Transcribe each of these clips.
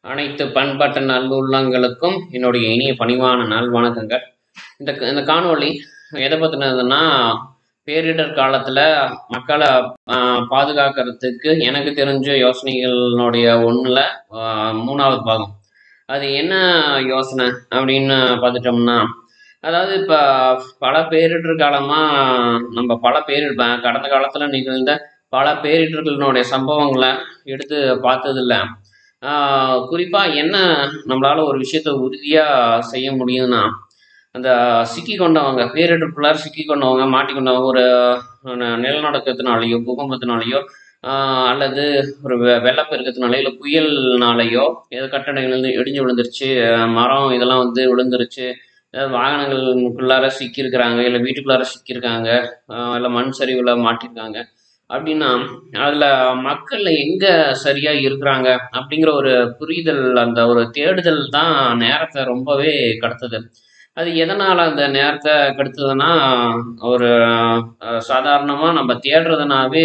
அனைத்து பண்பட்ட நல்லுள்ளங்களுக்கும் என்னுடைய இனிய பணிவான நாள் வணக்கங்கள். இந்த காணொளி எதை பற்றினதுன்னா, பேரிடர் காலத்தில் மக்களை பாதுகாக்கிறதுக்கு எனக்கு தெரிஞ்ச யோசனைகளுடைய ஒன்றில் 3வது பாகம். அது என்ன யோசனை அப்படின்னு பார்த்துட்டோம்னா, அதாவது இப்போ பல பேரிடர் காலமாக நம்ம கடந்த காலத்தில் நிகழ்ந்த பல பேரிடர்களினுடைய சம்பவங்களை எடுத்து பார்த்ததில்ல. குறிப்பாக என்ன நம்மளால் ஒரு விஷயத்தை உறுதியாக செய்ய முடியும்னா, அந்த சிக்கி கொண்டவங்க பேரிடருக்குள்ளார சிக்கி கொண்டவங்க மாட்டிக்கொண்டவங்க ஒரு நிலநடுக்கத்தினாலேயோ பூகம்பத்தினாலேயோ அல்லது ஒரு வெள்ளப்பெருக்கத்தினாலேயோ இல்லை புயல்னாலேயோ ஏதோ கட்டடங்கள் இடிஞ்சு விழுந்துருச்சு, மரம் இதெல்லாம் வந்து விழுந்துருச்சு, ஏதாவது வாகனங்களுக்குள்ளார சிக்கியிருக்கிறாங்க, இல்லை வீட்டுக்குள்ளார சிக்கியிருக்காங்க, இல்லை மண் சரிவில் மாட்டிருக்காங்க அப்படின்னா, அதில் மக்கள் எங்கே சரியாக இருக்கிறாங்க அப்படிங்கிற ஒரு புரிதல், அந்த ஒரு தேடுதல் தான் நேரத்தை ரொம்பவே கடத்துது. அது எதனால் அந்த நேரத்தை கெடுத்ததுன்னா, ஒரு சாதாரணமாக நம்ம தேடுறதுனாவே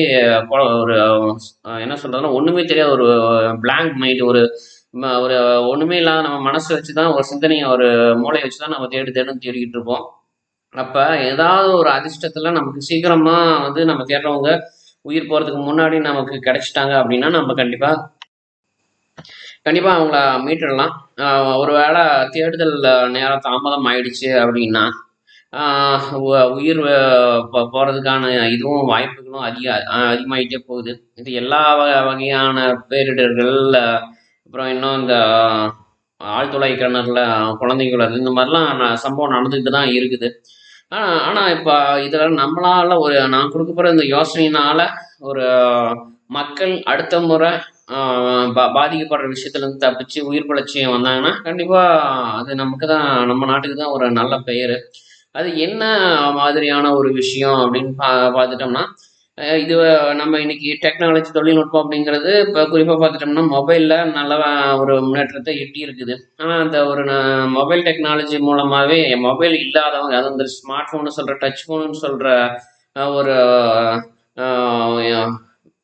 ஒரு என்ன சொல்கிறதுனா ஒன்றுமே தெரியாத ஒரு பிளாங்க் மைண்ட், ஒரு ஒரு ஒன்றுமே இல்லாத நம்ம மனசை வச்சு தான், ஒரு சிந்தனையை ஒரு மூளையை வச்சு தான் நம்ம தேடிக்கிட்டு இருப்போம். அப்போ ஏதாவது ஒரு அதிர்ஷ்டத்தில் நமக்கு சீக்கிரமாக வந்து நம்ம தேடுறவங்க உயிர் போகிறதுக்கு முன்னாடி நமக்கு கிடைச்சிட்டாங்க அப்படின்னா, நம்ம கண்டிப்பாக அவங்கள மீட்டுடலாம். ஒரு வேளை தேடுதல் நேரம் தாமதம் ஆயிடுச்சு அப்படின்னா, உயிர் போகிறதுக்கான இதுவும் வாய்ப்புகளும் அதிகமாகிட்டே போகுது. இது எல்லா வகையான பேரிடர்கள், அப்புறம் இன்னும் இந்த ஆழ்துளை கிணறுல குழந்தைகள் இந்த மாதிரிலாம் சம்பவம் நடந்துக்கிட்டு தான் இருக்குது. ஆனால் இப்போ இதில் நம்மளால் நான் கொடுக்க போகிற இந்த யோசனையினால் ஒரு மக்கள் அடுத்த முறை பாதிக்கப்படுற விஷயத்துலேருந்து தப்பிச்சு உயிர் பிழைச்சி வந்தாங்கன்னா கண்டிப்பாக அது நமக்கு தான், நம்ம நாட்டுக்கு தான் ஒரு நல்ல பெயர். அது என்ன மாதிரியான ஒரு விஷயம் அப்படின்னு பார்த்துட்டோம்னா, இது நம்ம இன்னைக்கு டெக்னாலஜி தொழில்நுட்பம் அப்படிங்கிறது இப்போ குறிப்பாக பார்த்துட்டோம்னா மொபைலில் நல்ல ஒரு முன்னேற்றத்தை எட்டி இருக்குது. ஆனால் அந்த ஒரு மொபைல் டெக்னாலஜி மூலமாகவே மொபைல் இல்லாதவங்க, அது இந்த ஸ்மார்ட் ஃபோனு சொல்கிற டச் ஃபோனுன்னு சொல்கிற ஒரு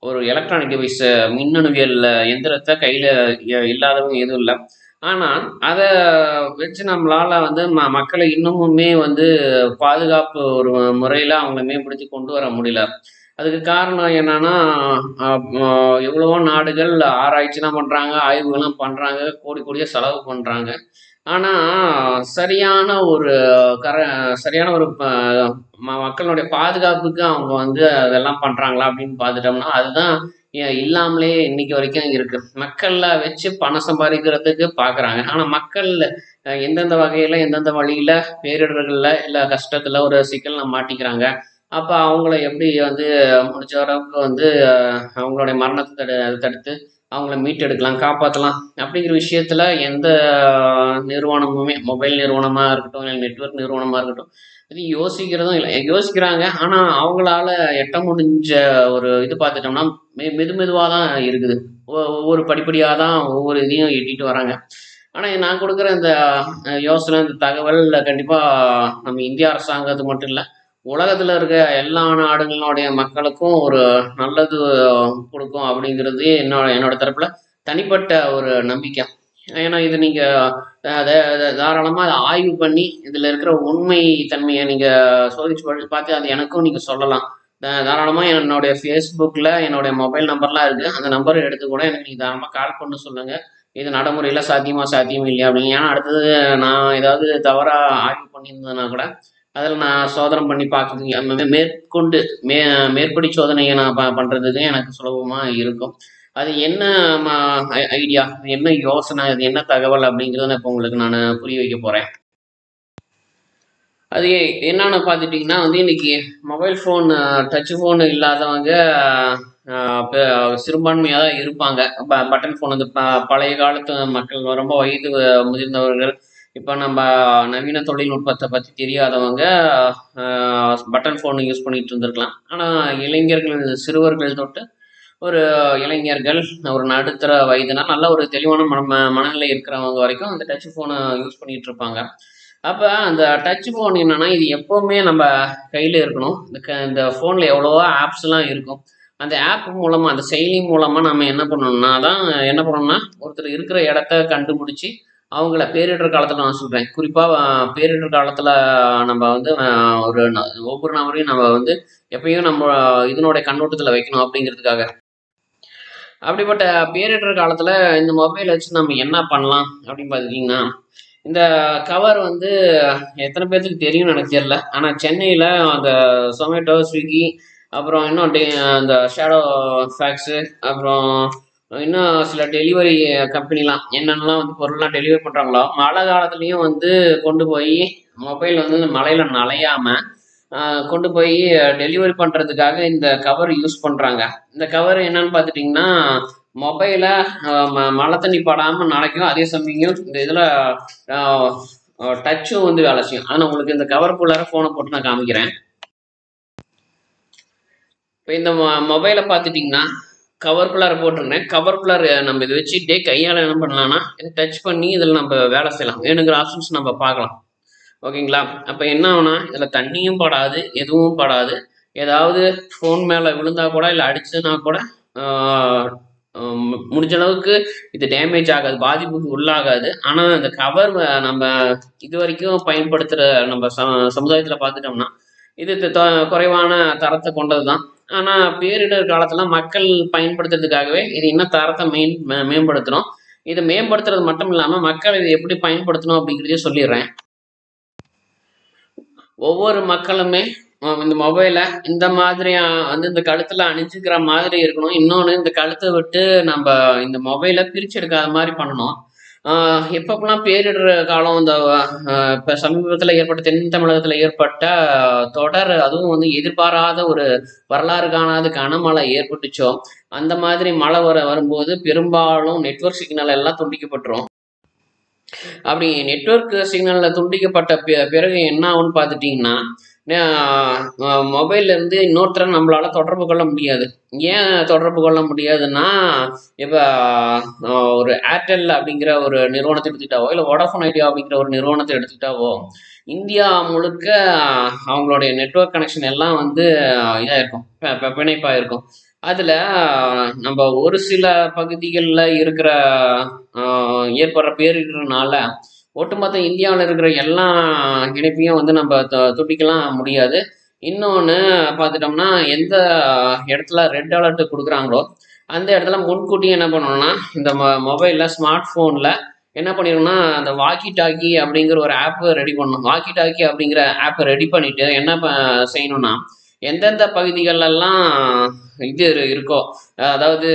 ஒரு எலக்ட்ரானிக் டிவைஸ், மின்னணுவியல் எந்திரத்தை கையில் இல்லாதவங்க எதுவும் இல்லை. ஆனால் அதை வச்சு நம்மளால் வந்து மக்களை இன்னமுமே வந்து பாதுகாப்பு ஒரு முறையில் அவங்கள மேம்படுத்தி கொண்டு வர முடியல. அதுக்கு காரணம் என்னன்னா, எவ்வளவோ நாடுகள் ஆராய்ச்சிலாம் பண்ணுறாங்க, ஆய்வுகள்லாம் பண்ணுறாங்க, கோடியாக செலவு பண்ணுறாங்க. ஆனால் சரியான ஒரு மக்களுடைய பாதுகாப்புக்கு அவங்க வந்து அதெல்லாம் பண்ணுறாங்களா அப்படின்னு பார்த்துட்டோம்னா, அதுதான் இல்லாமலே இன்னைக்கு வரைக்கும் இருக்கு. மக்கள்ல வச்சு பணம் சம்பாதிக்கிறதுக்கு பார்க்குறாங்க. ஆனால் மக்கள் எந்தெந்த வகையில் எந்தெந்த வழியில் பேரிடர்களில் இல்லை கஷ்டத்தில் ஒரு சிக்கல்ல மாட்டிக்கிறாங்க. அப்போ அவங்கள எப்படி வந்து முடிஞ்ச அளவுக்கு வந்து அவங்களுடைய மரணத்தை தடுத்து அவங்கள மீட்டெடுக்கலாம், காப்பாற்றலாம் அப்படிங்கிற விஷயத்தில் எந்த நிறுவனமுமே, மொபைல் நிறுவனமாக இருக்கட்டும், இல்லை நெட்வொர்க் நிறுவனமாக இருக்கட்டும், இது யோசிக்கிறதும் இல்லை. யோசிக்கிறாங்க, ஆனால் அவங்களால எட்ட முடிஞ்ச ஒரு இது பார்த்துட்டோம்னா மெதுவாக தான் இருக்குது. ஒவ்வொரு படிப்படியாக தான் ஒவ்வொரு இதையும் எட்டிட்டு வராங்க. ஆனால் நான் கொடுக்குற இந்த யோசனை, இந்த தகவல் கண்டிப்பாக நம்ம இந்திய அரசாங்கத்துக்கு மட்டும் இல்லை, உலகத்தில் இருக்க எல்லா நாடுகளுடைய மக்களுக்கும் ஒரு நல்லது கொடுக்கும் அப்படிங்கிறது என்னோட தரப்பில் தனிப்பட்ட ஒரு நம்பிக்கை. ஏன்னா இது நீங்கள் தாராளமாக ஆய்வு பண்ணி இதில் இருக்கிற உண்மை தன்மையை நீங்கள் சோதிச்சு பார்த்து அது எனக்கும் நீங்கள் சொல்லலாம். தாராளமாக என்னுடைய ஃபேஸ்புக்கில் என்னுடைய மொபைல் நம்பர்லாம் இருக்குது. அந்த நம்பரை எடுத்து கூட எனக்கு நீங்கள் தாராளமாக கால் பண்ண சொல்லுங்கள். இது நடைமுறையில் சாத்தியம் இல்லையா அப்படிங்க. ஏன்னா அடுத்தது நான் ஏதாவது தவறாக ஆய்வு பண்ணியிருந்ததுன்னா கூட அதில் நான் சோதனை பண்ணி பார்க்குறதுக்கு மேற்படி சோதனையை நான் பண்ணுறதுக்கு எனக்கு சுலபமாக இருக்கும். அது என்ன ஐடியா, என்ன யோசனை, அது என்ன தகவல் அப்படிங்கிறத இப்போ உங்களுக்கு நான் புரிய வைக்க போகிறேன். அது என்னன்னு பார்த்துட்டிங்கன்னா வந்து இன்னைக்கு மொபைல் ஃபோன், டச் ஃபோன் இல்லாதவங்க சிறுபான்மையாக தான் இருப்பாங்க. பட்டன் ஃபோன், வந்து பழைய காலத்து மக்கள், ரொம்ப வயது முதிர்ந்தவர்கள், இப்போ நம்ம நவீன தொழில்நுட்பத்தை பற்றி தெரியாதவங்க பட்டன் ஃபோன் யூஸ் பண்ணிட்டு இருந்திருக்கலாம். ஆனால் இளைஞர்கள், சிறுவர்கள் தொட்டு ஒரு இளைஞர்கள், ஒரு நடுத்தர வயதுனா நல்ல ஒரு தெளிவான மனநிலை இருக்கிறவங்க வரைக்கும் அந்த டச் ஃபோனை யூஸ் பண்ணிட்டு இருப்பாங்க. அப்போ அந்த டச் ஃபோன் என்னன்னா, இது எப்போவுமே நம்ம கையில் இருக்கணும். இந்த ஃபோனில் எவ்வளவோ ஆப்ஸ்லாம் இருக்கும். அந்த ஆப் மூலமா, அந்த செயலி மூலமா நம்ம என்ன பண்ணணும்னா ஒருத்தர் இருக்கிற இடத்த கண்டுபிடிச்சி அவங்கள பேரிடர் காலத்துல நான் சொல்றேன். குறிப்பா பேரிடர் காலத்துல நம்ம வந்து ஒவ்வொரு நபரையும் நம்ம வந்து எப்பயும் நம்ம இதனுடைய கண்ணோட்டத்துல வைக்கணும் அப்படிங்கிறதுக்காக. அப்படிப்பட்ட பேரிடர் காலத்துல இந்த மொபைல் வச்சு நம்ம என்ன பண்ணலாம் அப்படின்னு பார்த்துக்கிட்டிங்கன்னா, இந்த கவர் வந்து எத்தனை பேர்த்துக்கு தெரியும்னு எனக்கு தெரியல. ஆனால் சென்னையில் அந்த சொமேட்டோ, ஸ்விக்கி, அப்புறம் இன்னும் அந்த ஷேடோ ஃபேக்ஸு, அப்புறம் இன்னும் சில டெலிவரி கம்பெனிலாம் என்னென்னலாம் வந்து பொருள்லாம் டெலிவரி பண்ணுறாங்களோ, மழை காலத்துலேயும் வந்து கொண்டு போய் மொபைல் வந்து மழையில் நனையாமல் கொண்டு போய் டெலிவரி பண்ணுறதுக்காக இந்த கவர் யூஸ் பண்ணுறாங்க. இந்த கவர் என்னன்னு பார்த்துட்டிங்கன்னா, மொபைலை மழை தண்ணி படாமல் நனைக்கும். அதே சமயம் இந்த இதில் டச்சும் வந்து வேலை செய்யும். ஆனால் உங்களுக்கு இந்த கவருக்குள்ளார ஃபோனை போட்டு நான் காமிக்கிறேன். இப்போ இந்த மொபைலை பார்த்துட்டிங்கன்னா கவருக்குள்ளார போட்டிருக்கேன். கவருக்குள்ளார நம்ம இதை வச்சுட்டே கையால் என்ன பண்ணலாம்னா இதை டச் பண்ணி இதில் நம்ம வேலை செய்யலாம். வேணுங்கிற ஆப்ஷன்ஸ் நம்ம பார்க்கலாம். ஓகேங்களா? அப்போ என்ன ஆகுனா இதில் தண்ணியும் படாது, எதுவும் படாது. ஏதாவது ஃபோன் மேலே விழுந்தா கூட இல்லை அடிச்சுன்னா கூட முடிஞ்ச அளவுக்கு இது டேமேஜ் ஆகாது, பாதிப்புக்கு உள்ளாகாது. ஆனால் இந்த கவர் நம்ம இது வரைக்கும் பயன்படுத்துகிற நம்ம சமுதாயத்தில் பார்த்துட்டோம்னா இது குறைவான தரத்தை கொண்டது தான். ஆனால் பேரிடர் காலத்தில் மக்கள் பயன்படுத்துறதுக்காகவே இது இன்னும் தரத்தை மேம்படுத்தணும். இதை மேம்படுத்துறது மட்டும் இல்லாமல் மக்கள் இதை எப்படி பயன்படுத்தணும் அப்படிங்கிறதையும் சொல்லிடுறேன். ஒவ்வொரு மக்களுமே இந்த மொபைலை இந்த மாதிரி வந்து இந்த கழுத்தில் அணிஞ்சிக்கிற மாதிரி இருக்கணும். இன்னொன்று இந்த கழுத்தை விட்டு நம்ம இந்த மொபைலை பிரித்து எடுக்காத மாதிரி பண்ணணும். எப்பப்பெல்லாம் பேரிடர் காலம் இந்த இப்போ சமீபத்தில் ஏற்பட்ட தென் தமிழகத்தில் ஏற்பட்ட தொடர், அதுவும் வந்து எதிர்பாராத ஒரு வரலாறு காணாத கனமழை ஏற்பட்டுச்சோ, அந்த மாதிரி மழை வரும்போது பெரும்பாலும் நெட்வொர்க் சிக்னல் எல்லாம் துண்டிக்கப்பட்டுரும். அப்படி நெட்வொர்க் சிக்னலில் துண்டிக்கப்பட்ட பிறகு என்ன ஆகும்னு பார்த்துட்டிங்கன்னா, மொபைல்லேருந்து இன்னொருத்தரை நம்மளால தொடர்பு கொள்ள முடியாது. ஏன் தொடர்பு கொள்ள முடியாதுன்னா, இப்போ ஒரு ஏர்டெல் அப்படிங்கிற ஒரு நிறுவனத்தை எடுத்துக்கிட்டாவோ, இல்லை வோடாஃபோன் ஐடியா அப்படிங்கிற ஒரு நிறுவனத்தை எடுத்துக்கிட்டாவோ, இந்தியா முழுக்க அவங்களுடைய நெட்வொர்க் கனெக்ஷன் எல்லாம் வந்து இதாக இருக்கும், பிணைப்பாக இருக்கும். அதில் நம்ம ஒரு சில பகுதிகளில் இருக்கிற ஏற்படுற பேரிடர்னால ஒட்டுமொத்த இந்தியாவில் இருக்கிற எல்லா இணைப்பையும் வந்து நம்ம துண்டிக்கலாம் முடியாது. இன்னொன்று பார்த்துட்டோம்னா, எந்த இடத்துல ரெட் அலர்ட் கொடுக்குறாங்களோ அந்த இடத்துல முன்கூட்டியே என்ன பண்ணணும்னா, இந்த மொபைலில் ஸ்மார்ட் ஃபோனில் என்ன பண்ணிடணும்னா, அந்த வாக்கி டாக்கி அப்படிங்கிற ஒரு ஆப்பு ரெடி பண்ணணும். வாக்கி டாக்கி அப்படிங்கிற ஆப்பை ரெடி பண்ணிவிட்டு என்ன செய்யணும்னா, எந்தெந்த பகுதிகளெல்லாம் இது இருக்கோ, அதாவது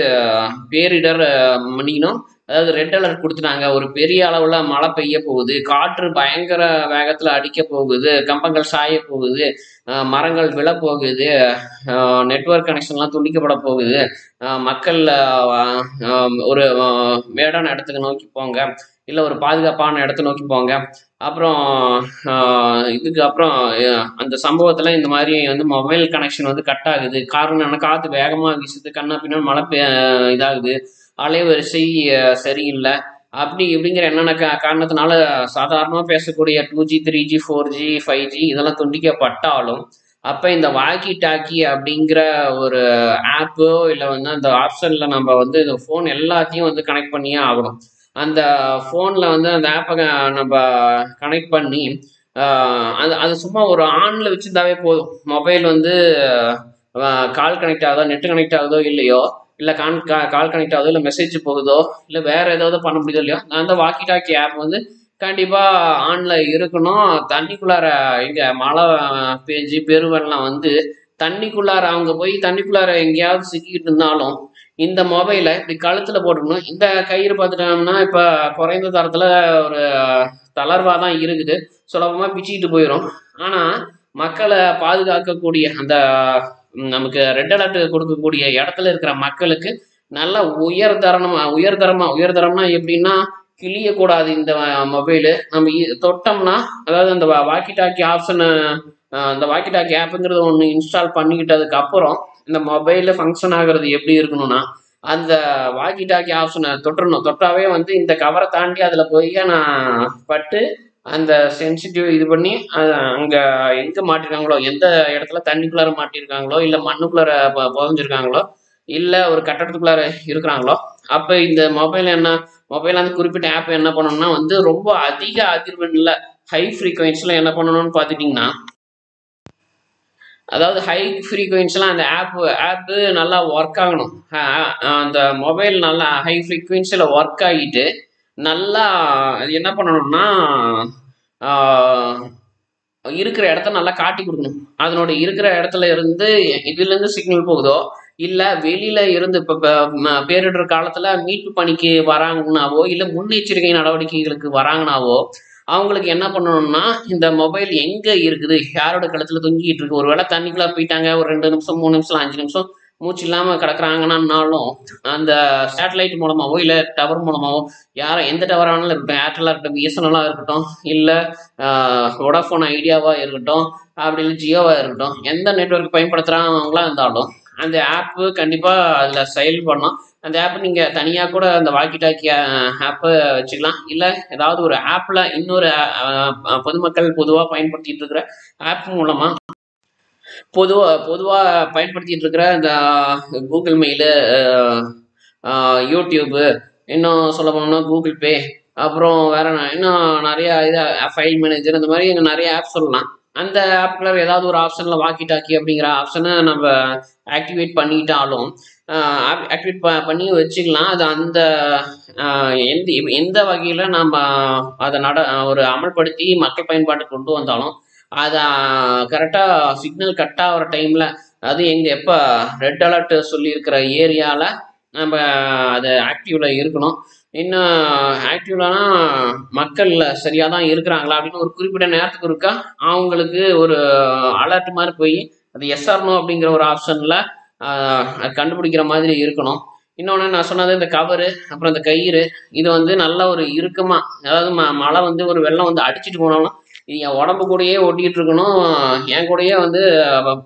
பேரிடர் மன்னிக்கணும், அதாவது ரெட் அலர்ட் கொடுத்துட்டாங்க, ஒரு பெரிய அளவில் மழை பெய்ய போகுது, காற்று பயங்கர வேகத்தில் அடிக்க போகுது, கம்பங்கள் சாய போகுது, மரங்கள் விழப்போகுது, நெட்வொர்க் கனெக்ஷன்லாம் துண்டிக்கப்பட போகுது, மக்கள் ஒரு மேடான இடத்துக்கு நோக்கி போங்க, இல்லை ஒரு பாதுகாப்பான இடத்த நோக்கி போங்க. அப்புறம் இதுக்கு அப்புறம் அந்த சம்பவத்தில் இந்த மாதிரி வந்து மொபைல் கனெக்ஷன் வந்து கட் ஆகுது. காரணம் என்ன, காற்று வேகமாக வீசுது, கண்ணா பின்னா மழை இதாகுது, அலைவரிசை சரியில்லை, அப்படி இப்படிங்கிற என்னென்ன காரணத்தினால சாதாரணமாக பேசக்கூடிய 2G 3G 4G 5G இதெல்லாம் துண்டிக்கப்பட்டாலும், அப்போ இந்த வாக்கி டாக்கி அப்படிங்கிற ஒரு ஆப்போ இல்லை வந்து அந்த ஆப்ஷனில் நம்ம வந்து இந்த ஃபோன் எல்லாத்தையும் வந்து கனெக்ட் பண்ணியே ஆகணும். அந்த ஃபோனில் வந்து அந்த ஆப்பை நம்ம கனெக்ட் பண்ணி அது சும்மா ஒரு ஆனில் வச்சுருந்தாவே போதும். மொபைல் வந்து கால் கனெக்ட் ஆகுதோ, நெட்டு கனெக்ட் ஆகுதோ இல்லையோ, இல்லை கால் கனெக்ட் ஆகுதோ, இல்லை மெசேஜ் போகுதோ, இல்லை வேறு ஏதாவது பண்ண முடியுதோ இல்லையோ, அந்த வாக்கி டாக்கி ஆப் வந்து கண்டிப்பாக ஆனில் இருக்கணும். தண்ணிக்குள்ளார இங்கே மழை பெஞ்சு பெருவெல்லாம் வந்து தண்ணிக்குள்ளார அவங்க போய் தண்ணிக்குள்ளார எங்கேயாவது சிக்கிக்கிட்டு இருந்தாலும் இந்த மொபைலை இப்படி கழுத்தில் போட்டுக்கணும். இந்த கயிறு பார்த்துட்டோம்னா இப்போ குறைந்த தரத்தில் ஒரு தளர்வாக தான் இருக்குது, சுலபமாக பிச்சுக்கிட்டு போயிடும். ஆனால் மக்களை பாதுகாக்கக்கூடிய அந்த நமக்கு ரெட் அலர்ட் கொடுக்கக்கூடிய இடத்துல இருக்கிற மக்களுக்கு நல்ல உயர்தரம்னா எப்படின்னா, கிளியக்கூடாது இந்த மொபைலு. நம்ம தொட்டோம்னா, அதாவது அந்த வாக்கி டாக்கி ஆப்ஷனை, அந்த வாக்கி டாக்கி ஆப்புங்கிறது ஒன்று இன்ஸ்டால் பண்ணிக்கிட்டதுக்கு அப்புறம் இந்த மொபைலில் ஃபங்க்ஷன் ஆகிறது எப்படி இருக்கணும்னா, அந்த வாக்கி டாக்கி ஆப்ஷனை தொட்டாவே வந்து இந்த கவரை தாண்டி அதில் போய் நான் பட்டு அந்த சென்சிட்டிவ் இது பண்ணி அங்கே எங்கே மாட்டிருக்காங்களோ, எந்த இடத்துல தண்ணிக்குள்ளார மாட்டியிருக்காங்களோ இல்லை மண்ணுக்குள்ளார புதஞ்சிருக்காங்களோ இல்லை ஒரு கட்டடத்துக்குள்ளார இருக்கிறாங்களோ, அப்போ இந்த மொபைல் அந்த குறிப்பிட்ட ஆப் என்ன பண்ணணும்னா வந்து ரொம்ப அதிக அதிர்வெண்ணில் ஹை ஃப்ரீக்வன்சியில் என்ன பண்ணணும்னு பார்த்துட்டிங்கன்னா, அதாவது ஹை ஃப்ரீக்வன்சிலாம் அந்த ஆப்பு நல்லா ஒர்க் ஆகணும். அந்த மொபைல் நல்லா ஹை ஃப்ரீக்வன்சியில் ஒர்க் ஆகிட்டு நல்லா அது என்ன பண்ணணும்னா இருக்கிற இடத்த நல்லா காட்டி கொடுக்கணும். அதனுடைய இருக்கிற இடத்துல இருந்து இதுலேருந்து சிக்னல் போகுதோ, இல்லை வெளியில இருந்து இப்போ பேரிடர் காலத்தில் மீட்பு பணிக்கு வராங்கனாவோ, இல்லை முன்னெச்சரிக்கை நடவடிக்கைகளுக்கு வராங்கனாவோ, அவங்களுக்கு என்ன பண்ணணும்னா இந்த மொபைல் எங்கே இருக்குது, யாரோட கழுத்தில் தொங்கிட்டு இருக்கு, ஒரு வேளை தண்ணிக்குள்ளே போயிட்டாங்க, ஒரு 2 நிமிஷம் 3 நிமிஷம் 5 நிமிஷம் மூச்சு இல்லாமல் கிடக்குறாங்கன்னாலும் அந்த சேட்டலைட் மூலமாகவோ இல்லை டவர் மூலமாகவோ எந்த டவர் ஆனாலும் இருக்கட்டும், ஏர்டெல்லாக இருக்கட்டும், பிஎஸ்என்எல்லாக இருக்கட்டும், இல்லை வோடாஃபோன் ஐடியாவாக இருக்கட்டும், அப்படி இல்லை ஜியோவாக இருக்கட்டும், எந்த நெட்வொர்க் பயன்படுத்துகிறாங்களா இருந்தாலும் அந்த ஆப்பு கண்டிப்பாக அதில் செயல்படணும். அந்த ஆப்பை நீங்கள் தனியாக கூட அந்த வாக்கி டாக்கி ஆப்பை வச்சுக்கலாம். இல்லை ஏதாவது ஒரு ஆப்பில் இன்னொரு பொதுமக்கள் பொதுவாக பயன்படுத்திகிட்டு இருக்கிற ஆப் மூலமாக பொதுவாக பயன்படுத்திகிட்டு இருக்கிற இந்த கூகுள் மெயிலு, யூடியூப்பு, இன்னும் சொல்ல போனோம்னா கூகுள் பே, அப்புறம் வேற இன்னும் நிறைய இது ஃபைல் மேனேஜர், இந்த மாதிரி நிறைய ஆப் சொல்லலாம். அந்த ஆப்குள்ள ஏதாவது ஒரு ஆப்ஷனில் வாக்கி டாக்கி அப்படிங்கிற ஆப்ஷனை நம்ம ஆக்டிவேட் பண்ணிட்டாலும் ஆக்டிவேட் பண்ணி வச்சுக்கலாம். அது அந்த எந்த வகையில் நம்ம அதை ஒரு அமல்படுத்தி மக்கள் பயன்பாட்டுக்கு கொண்டு வந்தாலும் அதை கரெக்டாக சிக்னல் கட் ஆகிற டைமில், அது எப்போ ரெட் அலர்ட் சொல்லியிருக்கிற ஏரியாவில் நம்ம அது ஆக்டிவில் இருக்கணும். இன்னும் ஆக்டிவ்லனா மக்கள் சரியாக தான் இருக்கிறாங்களா அப்படின்னு ஒரு குறிப்பிட்ட நேரத்துக்கு இருக்கா அவங்களுக்கு ஒரு அலர்ட் மாதிரி போய் அது எஸ்ஆர்னோ அப்படிங்கிற ஒரு ஆப்ஷனில் கண்டுபிடிக்கிற மாதிரி இருக்கணும். இன்னொன்று நான் சொன்னது இந்த கவரு, அப்புறம் இந்த கயிறு, இது வந்து நல்ல ஒரு இறுக்கமாக, அதாவது மழை வந்து ஒரு வெள்ளம் வந்து அடிச்சுட்டு போனாலும் இது என் உடம்பு கூடயே ஒட்டிகிட்டு இருக்கணும், என் கூடயே வந்து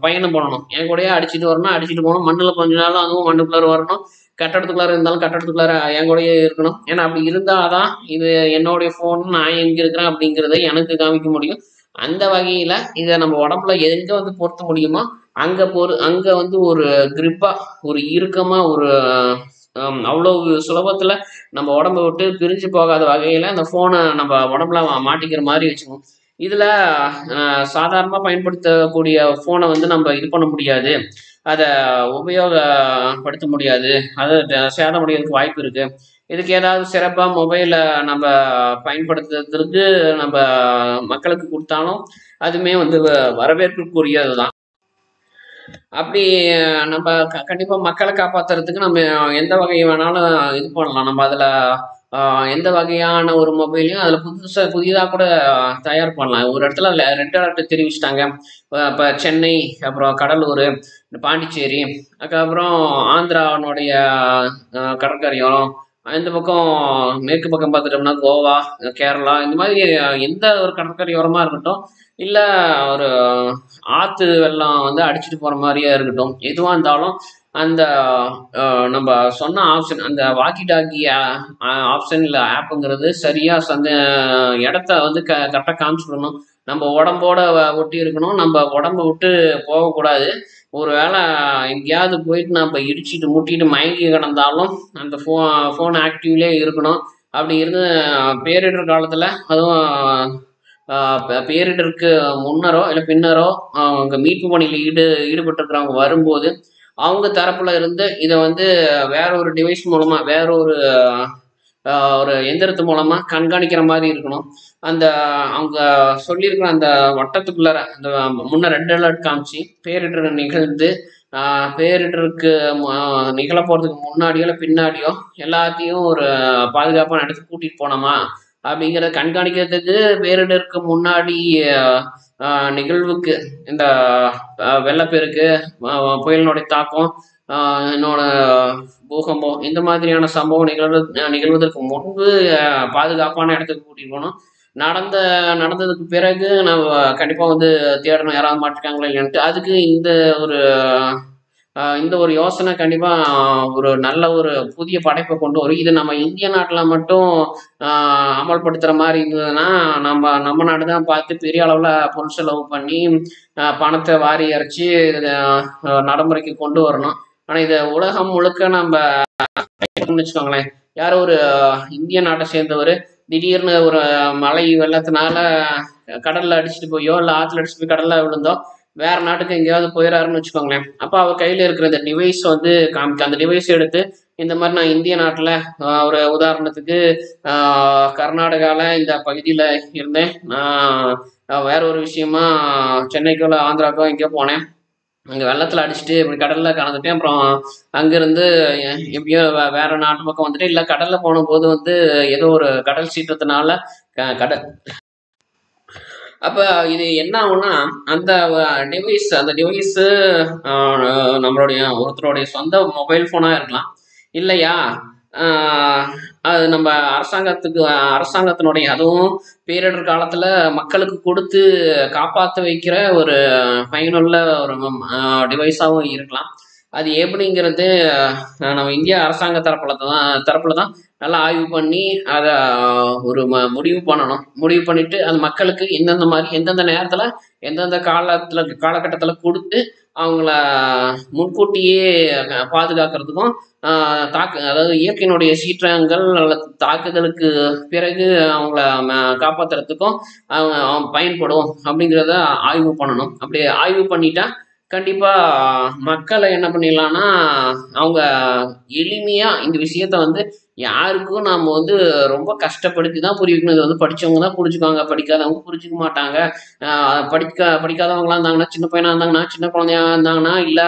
பயணம் பண்ணணும், என் கூடயே அடிச்சுட்டு வரணும், அடிச்சுட்டு போகணும், மண்ணில் கொஞ்ச நாளும் அதுவும் மண்ணுக்குள்ளார வரணும், கட்டடத்துக்குள்ளார இருந்தாலும் கட்டடத்துக்குள்ளார என் கூடயே இருக்கணும். ஏன்னா அப்படி இருந்தால் தான் இது என்னுடைய ஃபோன், நான் எங்கே இருக்கிறேன் அப்படிங்கிறத எனக்கு காமிக்க முடியும். அந்த வகையில் இதை நம்ம உடம்புல எங்கே வந்து பொருத்த முடியுமோ அங்கே வந்து ஒரு கிரிப்பாக, ஒரு இறுக்கமாக, ஒரு அவ்வளவு சுலபத்தில் நம்ம உடம்பை விட்டு பிரிஞ்சு போகாத வகையில் அந்த ஃபோனை நம்ம உடம்புல மாட்டிக்கிற மாதிரி வச்சுக்கணும். இதில் சாதாரணமாக பயன்படுத்தக்கூடிய ஃபோனை வந்து நம்ம இது பண்ண முடியாது, அதை உபயோகப்படுத்த முடியாது, அதை சேதமடைகிறதுக்கு வாய்ப்பு இருக்குது. இதுக்கு ஏதாவது சிறப்பாக மொபைலை நம்ம பயன்படுத்துறதுக்கு நம்ம மக்களுக்கு கொடுத்தாலும் அதுவுமே வந்து வரவேற்புக்குரியது தான். அப்படி நம்ம கண்டிப்பாக மக்களை காப்பாற்றுறதுக்கு நம்ம எந்த வகை வேணாலும் இது பண்ணலாம். நம்ம அதில் எந்த வகையான ஒரு மொபைலையும் அதில் புதிதாக கூட தயார் பண்ணலாம். ஒரு இடத்துல ரெட் அலர்ட் தெரிவிச்சிட்டாங்க, இப்போ சென்னை, அப்புறம் கடலூர், பாண்டிச்சேரி, அதுக்கப்புறம் ஆந்திராவுடைய கடற்கரையோரம், இந்த பக்கம் மேற்கு பக்கம் பார்த்துட்டோம்னா கோவா, கேரளா, இந்த மாதிரி எந்த ஒரு கடற்கரையோரமாக இருக்கட்டும், இல்லை ஒரு ஆற்று வெள்ளம் வந்து அடிச்சுட்டு போகிற மாதிரியே இருக்கட்டும், எதுவாக இருந்தாலும் அந்த நம்ம சொன்ன ஆப்ஷன், அந்த வாக்கி டாக்கி ஆப்ஷன் இல்லை ஆப்புங்கிறது சரியாக இடத்த வந்து கரெக்டாக காமிச்சுக்கணும். நம்ம உடம்போட ஒட்டி இருக்கணும், நம்ம உடம்பை விட்டு போகக்கூடாது. ஒரு வேளை எங்கேயாவது போயிட்டு நம்ம இடிச்சிட்டு முட்டிட்டு மயங்கி கிடந்தாலும் அந்த ஃபோன் ஆக்டிவ்லேயே இருக்கணும். அப்படி இருந்து பேரிடர் காலத்தில், அதுவும் பேரிடருக்கு முன்னரோ இல்லை பின்னரோ அவங்க மீட்பு பணியில் ஈடுபட்டிருக்கிறவங்க வரும்போது அவங்க தரப்புல இருந்து இதை வந்து வேற ஒரு டிவைஸ் மூலமாக, வேற ஒரு எந்திரத்து மூலமாக கண்காணிக்கிற மாதிரி இருக்கணும். அந்த அவங்க சொல்லியிருக்கிற அந்த வட்டத்துக்குள்ளார அந்த முன்ன ரெட் அலர்ட் காமிச்சு பேரிடர் நிகழ்ந்து பேரிடருக்கு நிகழ போகிறதுக்கு முன்னாடியோ இல்லை பின்னாடியோ எல்லாத்தையும் ஒரு பாதுகாப்பான இடத்துக்கு கூட்டிகிட்டு போனோமா அப்படிங்கிறத கண்காணிக்கிறதுக்கு, பேரிடருக்கு முன்னாடி நிகழ்வுக்கு, இந்த வெள்ளப்பெருக்கு, புயலினுடைய தாக்கம், இன்னொன்று பூகம்பம், இந்த மாதிரியான சம்பவம் நிகழ்வதற்கு முன்பு பாதுகாப்பான இடத்துக்கு கூட்டிகிட்டு போகணும். நடந்ததுக்கு பிறகு நம்ம கண்டிப்பாக வந்து தேடணும் யாராவது மாட்டிருக்காங்களா இல்லைன்ட்டு. அதுக்கு இந்த ஒரு யோசனை கண்டிப்பாக ஒரு நல்ல ஒரு புதிய படைப்பை கொண்டு வரும். இது நம்ம இந்திய நாட்டில் மட்டும் அமல்படுத்துகிற மாதிரி இருந்ததுன்னா நம்ம நாடு தான் பார்த்து பெரிய அளவில் பொருள் செலவு பண்ணி பணத்தை வாரி இறைச்சி நடைமுறைக்கு கொண்டு வரணும். ஆனால் இதை உலகம் முழுக்க நம்ம வச்சுக்கோங்களேன். யாரோ ஒரு இந்திய நாட்டை சேர்ந்தவர் திடீர்னு ஒரு மழை வெள்ளத்தினால கடல்ல அடிச்சுட்டு போயோ இல்லை ஆற்றுல அடிச்சுட்டு போய் கடல்ல விழுந்தோ வேற நாட்டுக்கு எங்கேயாவது போயிடாருன்னு வச்சுக்கோங்களேன். அப்போ அவர் கையில் இருக்கிற இந்த டிவைஸ் வந்து காமிக்க, அந்த டிவைஸ் எடுத்து இந்த மாதிரி நான் இந்திய நாட்டில் ஒரு உதாரணத்துக்கு கர்நாடகாவில் இந்த பகுதியில் இருந்தேன், நான் வேற ஒரு விஷயமா சென்னைக்கோ இல்லை ஆந்திராக்கோ எங்கேயோ போனேன், அங்கே வெள்ளத்தில் அடிச்சுட்டு இப்படி கடலில் கலந்துட்டேன், அப்புறம் அங்கேருந்து எப்படியோ வேற நாட்டு பக்கம் வந்துட்டு, இல்லை கடலில் போன போது வந்து ஏதோ ஒரு கடல் சீற்றத்தினால கடல் அப்போ இது என்ன ஆகும்னா அந்த டிவைஸு நம்மளுடைய ஒருத்தருடைய சொந்த மொபைல் ஃபோனாக இருக்கலாம், இல்லையா அது நம்ம அரசாங்கத்தினுடைய அதுவும் பேரிடர் காலத்தில் மக்களுக்கு கொடுத்து காப்பாற்ற வைக்கிற ஒரு பயனுள்ள ஒரு டிவைஸாகவும் இருக்கலாம். அது எப்படிங்கிறது நம்ம இந்திய அரசாங்க தரப்புல தான் நல்லா ஆய்வு பண்ணி அதை ஒரு முடிவு பண்ணணும். முடிவு பண்ணிட்டு அது மக்களுக்கு எந்தெந்த மாதிரி எந்தெந்த நேரத்தில் எந்தெந்த காலகட்டத்தில் கொடுத்து அவங்கள முன்கூட்டியே பாதுகாக்கிறதுக்கும் அதாவது இயற்கையினுடைய சீற்றங்கள் அல்லது தாக்குதலுக்கு பிறகு அவங்கள காப்பாற்றுறதுக்கும் அவங்க பயன்படும் அப்படிங்கிறத ஆய்வு பண்ணணும். அப்படி ஆய்வு பண்ணிட்டா கண்டிப்பாக மக்களை என்ன பண்ணிடலான்னா அவங்க எளிமையாக இந்த விஷயத்த வந்து யாருக்கும் நாம் வந்து ரொம்ப கஷ்டப்படுத்தி தான் புரிய வைக்கணும். இது வந்து படித்தவங்க தான் புரிஞ்சுக்குவாங்க, படிக்காதவங்க புரிஞ்சுக்க மாட்டாங்க. படிக்காதவங்களாம் இருந்தாங்கன்னா, சின்ன பையனாக இருந்தாங்கன்னா, சின்ன குழந்தையா இருந்தாங்கன்னா, இல்லை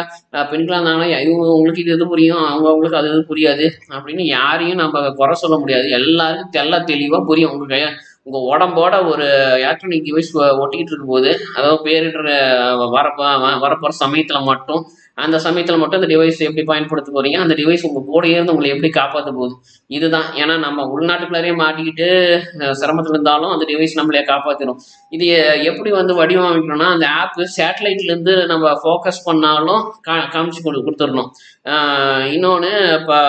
பெண்களாக இருந்தாங்கன்னா உங்களுக்கு இது புரியும், அவங்களுக்கு அது இது புரியாது அப்படின்னு யாரையும் நம்ம குறை சொல்ல முடியாது. எல்லாருக்கும் தெளிவாக புரியும். உங்கள் உடம்போட ஒரு எலக்ட்ரானிக் டிவைஸ் ஒட்டிக்கிட்டு இருக்கும்போது, அதாவது பேரிடர் வரப்போகிற சமயத்தில் மட்டும் அந்த டிவைஸ் எப்படி பயன்படுத்த போகிறீங்க, அந்த டிவைஸ் உங்கள் கூடயே இருந்து உங்களை எப்படி காப்பாற்ற போகுது, இதுதான். ஏன்னா நம்ம உள்நாட்டுக்குள்ளாரே மாட்டிக்கிட்டு சிரமத்தில் இருந்தாலும் அந்த டிவைஸ் நம்மளே காப்பாற்றிடும். இது எப்படி வந்து வடிவமைக்கணும்னா, அந்த ஆப்பு சேட்டலைட்லேருந்து நம்ம ஃபோக்கஸ் பண்ணாலும் காமிச்சு கொடுத்துடணும். இன்னொன்று இப்போ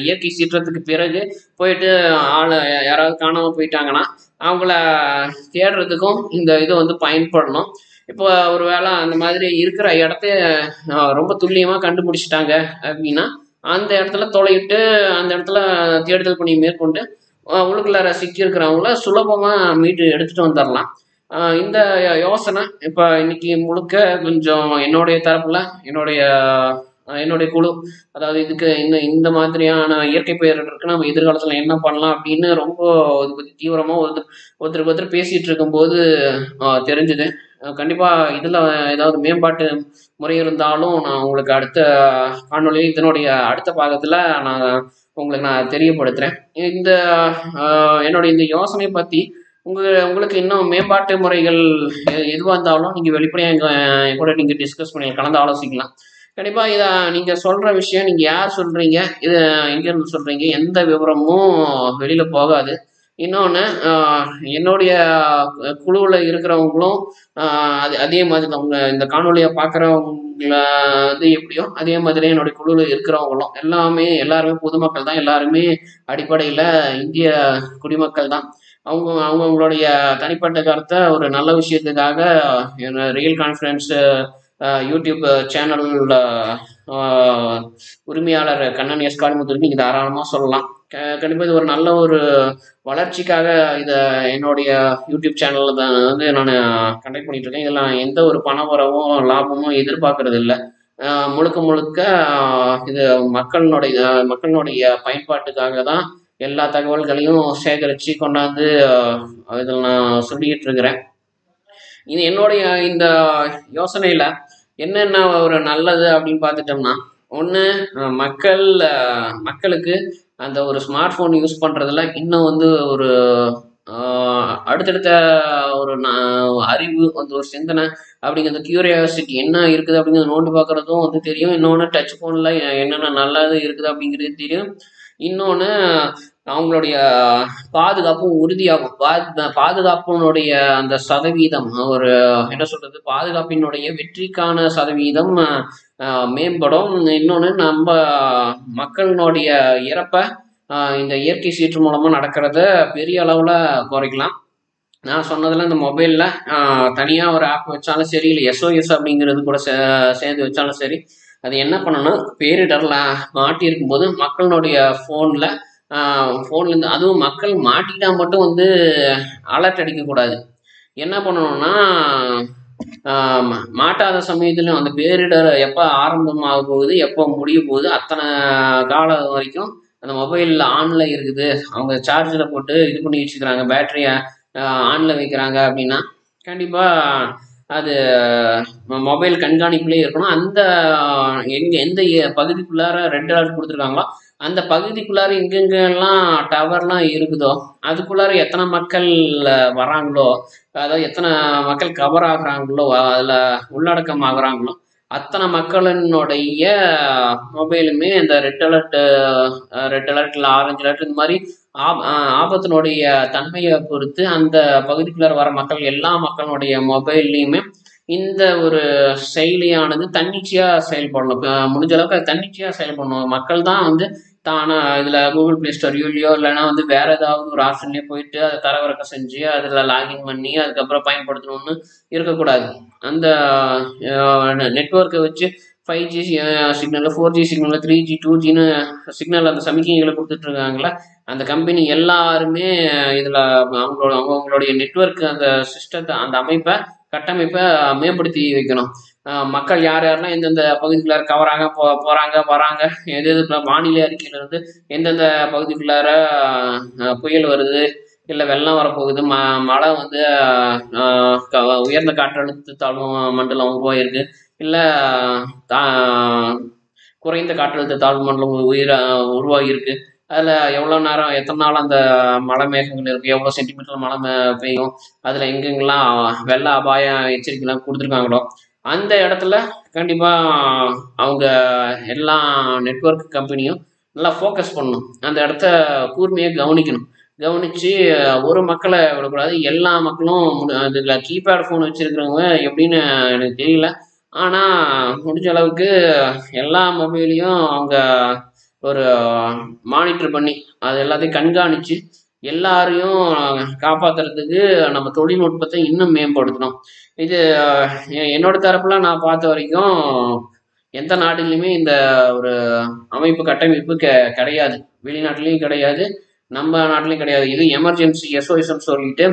இயற்கை சீற்றத்துக்கு பிறகு போயிட்டு யாராவது காணாமல் போயிட்டாங்கன்னா அவங்கள தேடுறதுக்கும் இந்த இது வந்து பயன்படணும். இப்போ ஒரு வேளை அந்த மாதிரி இருக்கிற இடத்த ரொம்ப துல்லியமாக கண்டுபிடிச்சிட்டாங்க அப்படின்னா அந்த இடத்துல தொலையிட்டு அந்த இடத்துல தேடுதல் பணி மேற்கொண்டு உள்ளுக்குள்ளார சிக்கி இருக்கிறவங்கள சுலபமாக மீட்டு எடுத்துகிட்டு வந்துடலாம். இந்த யோசனை இப்போ இன்னைக்கு முழுக்க கொஞ்சம் என்னுடைய தரப்பில் என்னுடைய குழு, அதாவது இதுக்கு இந்த மாதிரியான இயற்கை பேரிடருக்கு நம்ம எதிர்காலத்தில் என்ன பண்ணலாம் அப்படின்னு ரொம்ப இது பற்றி தீவிரமாக ஒருத்தருக்கு ஒருத்தர் பேசிகிட்டு இருக்கும்போது தெரிஞ்சுது. கண்டிப்பாக இதில் ஏதாவது மேம்பாட்டு முறை இருந்தாலும் நான் உங்களுக்கு அடுத்த காணொலியில் இதனுடைய அடுத்த பாகத்தில் நான் தெரியப்படுத்துகிறேன். என்னுடைய இந்த யோசனை பற்றி உங்களுக்கு இன்னும் மேம்பாட்டு முறைகள் எதுவாக இருந்தாலும் நீங்கள் வெளிப்படையாக கூட நீங்கள் டிஸ்கஸ் பண்ணி கலந்து ஆலோசிக்கலாம். கண்டிப்பாக இதை நீங்கள் சொல்கிற விஷயம், நீங்கள் யார் சொல்கிறீங்க, இது எங்கேருந்து சொல்கிறீங்க, எந்த விவரமும் வெளியில் போகாது. இன்னொன்று என்னுடைய குழுவில் இருக்கிறவங்களும் அதே மாதிரி தான் இந்த காணொலியை பார்க்குறவங்கள வந்து எப்படியோ அதே மாதிரி என்னுடைய குழுவில் இருக்கிறவங்களும் எல்லாருமே பொதுமக்கள் தான். எல்லாருமே அடிப்படையில் இந்திய குடிமக்கள் தான். அவங்களுடைய தனிப்பட்ட கருத்தை ஒரு நல்ல விஷயத்துக்காக ரியல் கான்ஃபரன்ஸ் யூடியூப் சேனல் உரிமையாளர் கண்ணன் எஸ் காளிமுத்துக்கு நீங்கள் தாராளமாக சொல்லலாம். கண்டிப்பாக இது ஒரு நல்ல ஒரு வளர்ச்சிக்காக இதை என்னுடைய யூடியூப் சேனலில் தான் வந்து நான் கண்டக்ட் பண்ணிட்டு இருக்கேன். இதெல்லாம் எந்த ஒரு பண வரவும் லாபமும் எதிர்பார்க்கறது இல்லை. முழுக்க இது மக்களினுடைய பயன்பாட்டுக்காக தான் எல்லா தகவல்களையும் சேகரித்து கொண்டாந்து இதில் நான் சொல்லிக்கிட்டு இருக்கிறேன். இது என்னுடைய இந்த யோசனையில் என்னென்ன ஒரு நல்லது அப்படின்னு பார்த்துட்டோம்னா, ஒன்று மக்களுக்கு அந்த ஒரு ஸ்மார்ட் ஃபோன் யூஸ் பண்ணுறதுல இன்னும் வந்து ஒரு அடுத்தடுத்த ஒரு அறிவு வந்து ஒரு சிந்தனை அப்படிங்கிறது கியூரியாசிட்டி என்ன இருக்குது அப்படிங்கிறது நோண்டு பார்க்குறதும் வந்து தெரியும். இன்னொன்று டச் ஃபோனில் என்னென்ன நல்லது இருக்குது அப்படிங்கிறது தெரியும். இன்னொன்று அவங்களுடைய பாதுகாப்பும் உறுதியாகும். பாதுகாப்பினுடைய அந்த சதவீதம் ஒரு என்ன சொல்றது, பாதுகாப்பினுடைய வெற்றிக்கான சதவீதம் மேம்படும். இன்னொன்று நம்ம மக்களினுடைய இறப்பை இந்த இயற்கை சீற்று மூலமாக நடக்கிறத பெரிய அளவில் குறைக்கலாம். நான் சொன்னதில் இந்த மொபைலில் தனியாக ஒரு ஆப் வச்சாலும் சரி, இல்லை SOS அப்படிங்கிறது கூட சேர்ந்து வச்சாலும் சரி, அது என்ன பண்ணணும்னா பேரிடரில் மாட்டியிருக்கும் போது மக்களுடைய ஃபோன்லேருந்து அதுவும் மக்கள் மாட்டிக்கிட்டா மட்டும் வந்து அலர்ட் அடிக்கக்கூடாது. என்ன பண்ணணும்னா மாட்டாத சமயத்துலையும் அந்த பேரிடர் எப்போ ஆரம்பமாக போகுது எப்போ முடிய போகுது அத்தனை காலம் வரைக்கும் அந்த மொபைல் ஆனில் இருக்குது, அவங்க சார்ஜில் போட்டு இது பண்ணி வச்சுக்கிறாங்க, பேட்டரியை ஆனில் வைக்கிறாங்க அப்படின்னா கண்டிப்பாக அது மொபைல் கண்காணிப்புலேயே இருக்கணும். அந்த எந்த பகுதிக்குள்ளார ரெட் அலர்ட் கொடுத்துருக்காங்களோ அந்த பகுதிக்குள்ளார எங்கெங்கெல்லாம் டவர்லாம் இருக்குதோ அதுக்குள்ளார எத்தனை மக்கள் வராங்களோ, அதாவது எத்தனை மக்கள் கவர் ஆகுறாங்களோ, அதில் உள்ளடக்கம் ஆகுறாங்களோ அத்தனை மக்களினுடைய மொபைலுமே இந்த ரெட் அலர்ட் இல்லை ஆரஞ்சு அலர்ட் இந்த மாதிரி ஆபத்தினுடைய தன்மையை பொறுத்து அந்த பகுதிக்குள்ளார வர மக்கள் எல்லா மக்களுடைய மொபைல்லையுமே இந்த ஒரு செயலியானது தன்னிச்சையாக செயல்படணும். முடிஞ்ச அளவுக்கு அது தன்னிச்சையாக செயல்படணும். மக்கள் தான் வந்து தானா இதில் கூகுள் ப்ளே ஸ்டோரியோலையோ இல்லைன்னா வந்து வேறு ஏதாவது ஒரு ஆப்ஷன்லேயே போயிட்டு அதை தரவிறக்கம் செஞ்சு அதில் லாகின் பண்ணி அதுக்கப்புறம் பயன்படுத்தணும்னு இருக்கக்கூடாது. அந்த நெட்ஒர்க்கை வச்சு 5G சிக்னலில் 4G சிக்னலில் 3G 2Gன்னு சிக்னல் அந்த சமிக்கைகளை கொடுத்துட்ருக்காங்களே அந்த கம்பெனி எல்லாருமே இதில் அவங்களுடைய நெட்ஒர்க் அந்த சிஸ்டத்தை அந்த கட்டமைப்பை மேம்படுத்தி வைக்கணும். மக்கள் யார் யாரெல்லாம் எந்தெந்த பகுதிக்குள்ளார கவராங்க போகிறாங்க வராங்க, எது வானிலை அறிக்கையிலிருந்து எந்தெந்த பகுதிக்குள்ளார புயல் வருது இல்லை வெள்ளம் வரப்போகுது, மழை வந்து உயர்ந்த காற்றழுத்த தாழ்வு மண்டலம் உருவாகிருக்கு இல்லை குறைந்த காற்றழுத்த தாழ்வு மண்டலம் உருவாகியிருக்கு, அதில் எவ்வளோ நேரம் எத்தனை நாள் அந்த மழை மேகங்கள் இருக்குது, எவ்வளோ சென்டிமீட்டர் மழை பெய்யும், அதில் எங்கெங்கெல்லாம் வெள்ள அபாய எச்சரிக்கைலாம் கொடுத்துருக்காங்களோ அந்த இடத்துல கண்டிப்பாக அவங்க எல்லா நெட்ஒர்க் கம்பெனியும் நல்லா ஃபோக்கஸ் பண்ணணும். அந்த இடத்த கூர்மையாக கவனித்து ஒரு மக்களை விடக்கூடாது, எல்லா மக்களும் அதில் கீபேட் ஃபோன் வச்சுருக்கிறவங்க எப்படின்னு எனக்கு தெரியல. ஆனால் முடிஞ்ச அளவுக்கு எல்லா மொபைலையும் அவங்க ஒரு மானிட்டர் பண்ணி அது எல்லாத்தையும் கண்காணித்து எல்லாரையும் காப்பாற்றுறதுக்கு நம்ம தொழில்நுட்பத்தை இன்னும் மேம்படுத்தணும். இது என்னோட தரப்புல நான் பார்த்த வரைக்கும் எந்த நாட்டிலையுமே இந்த ஒரு கட்டமைப்பு கிடையாது, வெளிநாட்டிலையும் கிடையாது, நம்ம நாட்டிலையும் கிடையாது. இது எமர்ஜென்சி SOSன்னு சொல்லிட்டு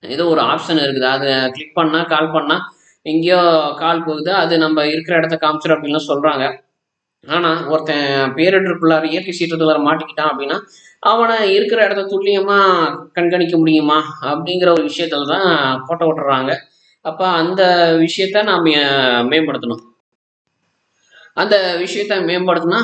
ஏதோ ஒரு ஆப்ஷன் இருக்குது, அதை கிளிக் பண்ணால் கால் பண்ணால் எங்கேயோ கால் போகுது, அது நம்ம இருக்கிற இடத்த காமிச்சிடும் அப்படின்லாம் சொல்கிறாங்க. ஆனால் ஒருத்தன் பேரிடருக்குள்ளார இயற்கை சீற்றத்துக்குள்ளார மாட்டிக்கிட்டான் அப்படின்னா அவனை இருக்கிற இடத்த துல்லியமாக கண்காணிக்க முடியுமா அப்படிங்கிற ஒரு விஷயத்துல தான் கோட்டை விட்டுறாங்க. அப்போ அந்த விஷயத்த நாம் மேம்படுத்தணும். அந்த விஷயத்த மேம்படுத்தினா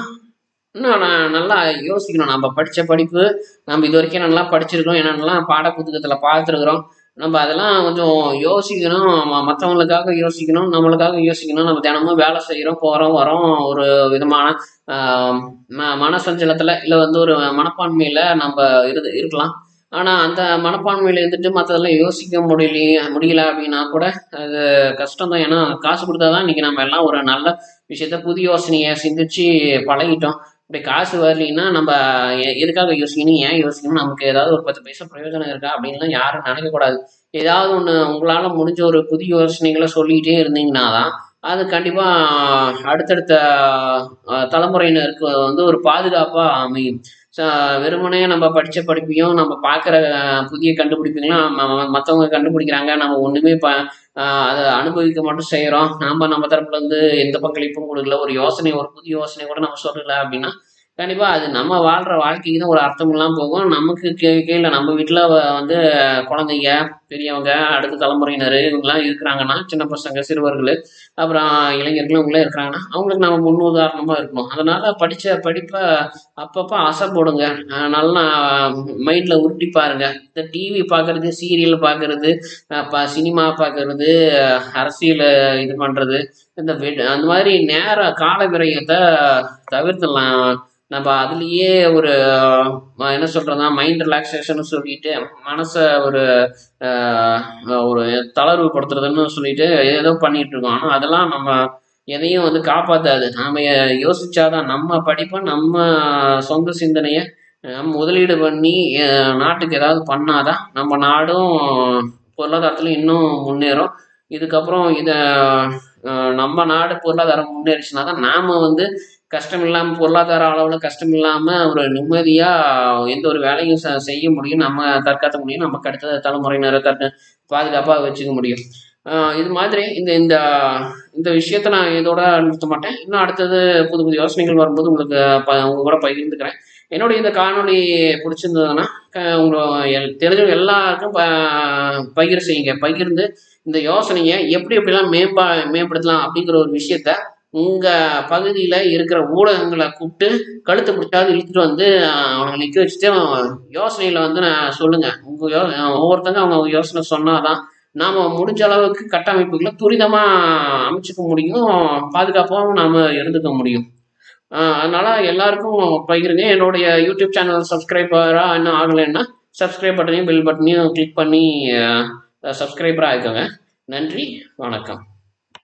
இன்னும் நான் நல்லா யோசிக்கணும். நம்ம படித்த படிப்பு நம்ம இது வரைக்கும் நல்லா படிச்சிருக்கோம், என்னென்னலாம் பாட புத்தகத்தில் பார்த்துருக்குறோம், நம்ம அதெல்லாம் கொஞ்சம் யோசிக்கணும். மற்றவங்களுக்காக யோசிக்கணும், நம்மளுக்காக யோசிக்கணும். நம்ம தினமும் வேலை செய்கிறோம், போகிறோம் வரோம், ஒரு விதமான மனசஞ்சலத்தில் இல்லை வந்து ஒரு மனப்பான்மையில் நம்ம இருக்கலாம். ஆனால் அந்த மனப்பான்மையில் இருந்துட்டு மற்றதெல்லாம் யோசிக்க முடியல அப்படின்னா கூட அது கஷ்டம் தான். ஏன்னா காசு கொடுத்தா தான் இன்றைக்கி நம்ம எல்லாம் ஒரு நல்ல விஷயத்த புது யோசனையை சிந்திச்சு பழகிட்டோம். இப்படி காசு வரலைன்னா நம்ம எதுக்காக யோசிக்கணும், ஏன் யோசிக்கணும், நமக்கு ஏதாவது ஒரு 10 பைசா பிரயோஜனம் இருக்கா அப்படின்லாம் யாரும் நினைக்கக்கூடாது. ஏதாவது ஒன்று உங்களால் முடிஞ்ச ஒரு புதிய யோசனைகளை சொல்லிக்கிட்டே இருந்தீங்கன்னா தான் அது கண்டிப்பாக அடுத்தடுத்த தலைமுறையினருக்கு வந்து ஒரு பாதுகாப்பாக அமையும். வெறுமனே நம்ம படித்த படிப்பையும் நம்ம பார்க்குற புதிய கண்டுபிடிப்புகள்லாம் மற்றவங்க கண்டுபிடிக்கிறாங்க, நம்ம ஒன்றுமே அதை அனுபவிக்க மட்டும் செய்கிறோம், நம்ம தரப்புல வந்து எந்த பங்களிப்பும் கொடுக்கல, ஒரு புதிய யோசனை கூட நம்ம சொல்லலை அப்படின்னா கண்டிப்பாக அது நம்ம வாழ்கிற வாழ்க்கைக்கு தான் ஒரு அர்த்தம் இல்லாமல் போகும். நமக்கு கீழே நம்ம வீட்டில் வந்து குழந்தைங்க, பெரியவங்க, அடுத்த தலைமுறையினர் இவங்கெல்லாம் இருக்கிறாங்கன்னா, சின்ன பசங்க, சிறுவர்கள், அப்புறம் இளைஞர்கள் இவங்களாம் இருக்கிறாங்கன்னா அவங்களுக்கு நம்ம முன்னுதாரணமாக இருக்கணும். அதனால் படித்த படிப்பை அப்பப்போ அசை போடுங்க, நல்லா மைண்டில் உருட்டி பாருங்கள். இந்த டிவி பார்க்குறது, சீரியல் பார்க்குறது, சினிமா பார்க்குறது, அரசியல் இது பண்ணுறது, அந்த மாதிரி கால விரயத்தை தவிர்த்துடலாம். நம்ம அதுலேயே ஒரு என்ன சொல்கிறதா மைண்ட் ரிலாக்ஸேஷன் சொல்லிட்டு மனசை ஒரு தளர்வு படுத்துறதுன்னு சொல்லிட்டு ஏதோ பண்ணிகிட்டு இருக்கோம். ஆனால் அதெல்லாம் நம்ம எதையும் வந்து காப்பாற்றாது. நாம் யோசிச்சாதான் நம்ம படிப்பை நம்ம சொந்த சிந்தனையை நம்ம முதலீடு பண்ணி நாட்டுக்கு ஏதாவது பண்ணாதான் நம்ம நாடும் பொருளாதாரத்தில் இன்னும் முன்னேறும். இதுக்கப்புறம் இதை நம்ம நாடு பொருளாதாரம் முன்னேறிச்சுனா தான் நாம் கஷ்டம் இல்லாமல், பொருளாதார அளவில் கஷ்டம் இல்லாமல் ஒரு நிம்மதியாக எந்த ஒரு வேலையும் செய்ய முடியும், நம்ம தற்காத்த முடியும், நமக்கு அடுத்த தலைமுறையினரை பாதுகாப்பாக வச்சுக்க முடியும். இது மாதிரி இந்த இந்த இந்த விஷயத்த நான் இதோட நிறுத்த மாட்டேன். இன்னும் அடுத்தது புது புது யோசனைகள் வரும்போது உங்களுக்கு உங்க கூட பகிர்ந்துக்கிறேன். என்னுடைய இந்த காணொளி பிடிச்சிருந்ததுன்னா தெரிஞ்சவங்க எல்லாருக்கும் பகிர் செய்யுங்க. பகிர்ந்து இந்த யோசனையை எப்படி எப்படிலாம் மேம்படுத்தலாம் அப்படிங்கிற ஒரு விஷயத்த உங்கள் பகுதியில் இருக்கிற ஊடகங்களை கூப்பிட்டு கழுத்தை பிடிச்சாவது இழுத்துட்டு அவனை நிற்க வச்சுட்டு யோசனையில் நான் சொல்லுங்கள். ஒவ்வொருத்தங்க அவங்க யோசனை சொன்னாதான் நாம் முடிஞ்ச அளவுக்கு கட்டமைப்புகளை துரிதமாக அமைச்சுக்க முடியும், பாதுகாப்பாகவும் நாம் இருந்துக்க முடியும். அதனால் எல்லாருக்கும் பகிருங்க. என்னுடைய யூடியூப் சேனல் சப்ஸ்கிரைபராக இன்னும் ஆகலைன்னா சப்ஸ்கிரைப் பட்டனையும் பெல் பட்டனையும் கிளிக் பண்ணி சப்ஸ்கிரைபராக ஆகிக்கோங்க. நன்றி, வணக்கம்.